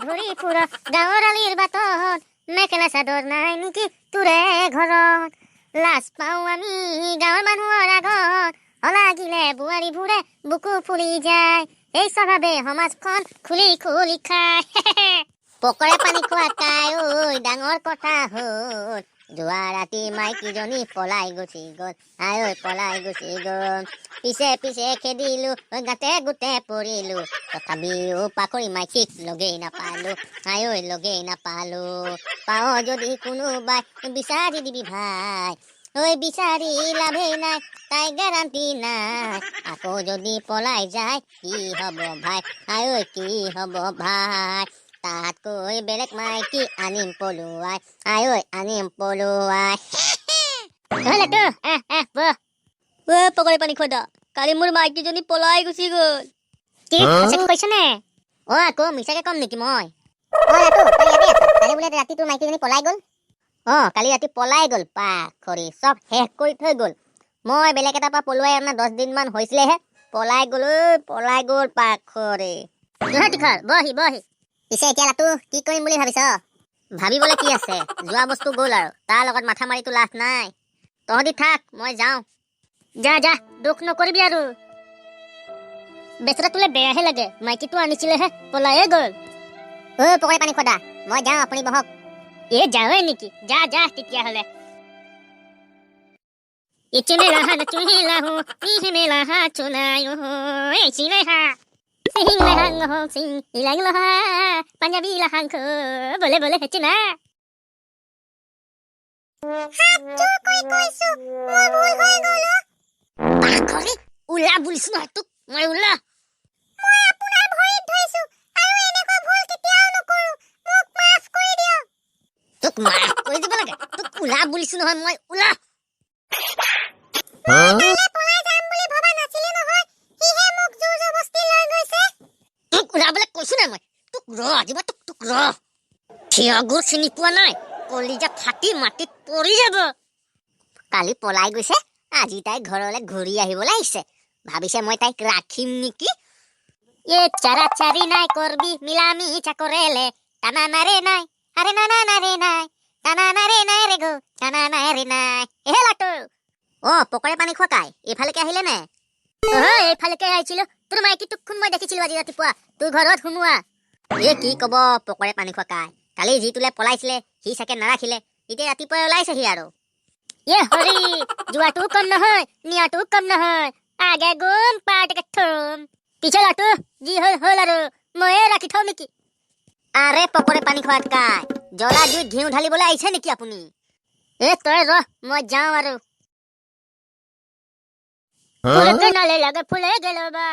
ঘূৰি ফুৰ গাঁৱৰ আলিৰ বাটত মেখেলা চাদৰ নাই নেকি তোৰে ঘৰত লাজ পাওঁ আমি গাঁৱৰ মানুহৰ আগত অলাগিলে বোৱাৰীবোৰে বুকু ফুলি যায় এই স্বভাৱে সমাজখন খুলি খুলি খায় পকৰে পানী খোৱা কাই ঐ ডাঙৰ কথা হ'ল যোৱা ৰাতি মাইকীজনী পলাই গুচি গ'ল আই ঐ পলাই গুচি গ'ল পিছে পিছে খেদিলো গাতে গোটে পৰিলো তথাপিও পাখৰি মাইকীক লগেই নাপালো আই ঐ লগেই নাপালো পাওঁ যদি কোনোবাই বিচাৰি দিবি ভাই ঐ বিচাৰি লাভেই নাই তাই গেৰাণ্টি নাই আকৌ যদি পলাই যায় কি হব ভাই আই ঐ কি হব ভাই তাতকৈ বেলেগ মাইকী আনিম পলুৱাই আই ঐ আনিম পলুৱাই পকৰি পানী খোৱা কালি মোৰ মাইকীজনী পলাই গুচি গ'ল কি কৈছ নে আকৌ মিছাকে কম নেকি মই কালি বোলে ৰাতি তোৰ মাইকীজনী পলাই গ'ল কালি ৰাতি পলাই গ'ল পাখৰি চব শেষ কৰি থৈ গ'ল মই বেলেগ এটাৰ পৰা পলুৱাই অনা 10 দিন মান হৈছিলেহে পলাই গ'ল পাখৰি বহি বহি পিছে এতিয়া লাটু কি কৰিম বুলি ভাবিছ ভাবিবলৈ কি আছে যোৱা বস্তু গ'ল আৰু তাৰ লগত মাথা মাৰিতো লাভ নাই তহঁতি থাক মই যাওঁ যা যা দুখ নকৰিবি আৰু বেচেৰা তোলে বেয়াহে লাগে মাইকীটো আনিছিলেহে পলায়ে গ'ল পকৰি পানী খোৱা মই যাওঁ আপুনি বহক যাওঁৱে নেকি যা যা তেতিয়াহ'লে ইচনে লাহা নচুহি লাহো ইহে মে লাহা চুনায়ো চিনে হা Singh লাহাং ho sing ilang laha Punjabi লাহাং খো বলে বলে হেচে না হাতটো কৈছো মোৰ ভুল হৈ গ'ল পাখৰি উলা বুলিছ ন তোক মই উলা মই আপোনাৰ ভৰিত ধৰিছো আৰু এনেকুৱা ভুল কেতিয়াও নকৰো মোক মাফ কৰি দিয়ক তোক মাফ কৰি দিব লাগে তোক উলা বুলিছ নহয় মই উলা পলাই যাম বুলি ভবা নাছিলি নহয় হিহে মোক জোৰ জবস্তি লৈ গৈছে তোক উলাবলৈ কৈছো না মই তোক আজিবা তোক থিয় গুৰ চিনি পোৱা নাই কলিজা ফাটি মাটিত পৰি যাব কালি পলাই গৈছে আজি তাই ঘৰলৈ ঘূৰি আহিবলৈ আহিছে ভাবিছে মই তাইক ৰাখিম নেকি চাৰা চাৰি নাই কৰবি মিলামি চাকৰেলে টানা নাৰে নাই আৰে না না নাৰে নাই টানা নাৰে নাই ৰে গো টানা নাৰে নাই লাটু পকৰে পানী খোৱা কাই এইফালেকে আহিলে নে এইফালেকে আহিছিলো তোৰ মাইকী তোকখন মই দেখিছিলো আজি ৰাতিপুৱা তোৰ ঘৰত সোমোৱা কি কব পকৰে পানী খোৱা কাই কালি যি তোলে পলাইছিলে সি চাকে নাৰাখিলে এতিয়া ৰাতিপুৱাই ওলাইছেহি আৰু হৰি যোৱাটো কম নহয় নিয়াটো কম নহয় আগে গুম পাটকে থম পিছে লাটু যি হ'ল আৰু ময়ে ৰাখি থওঁ নেকি আৰে পকৰে পানী খোৱাত কাই জ্বলা জুইত ঘিউ ঢালিবলৈ আহিছে নেকি আপুনি তই ৰহ মই যাওঁ আৰু ফুলকে নালে লাগে ফুলে গেল বা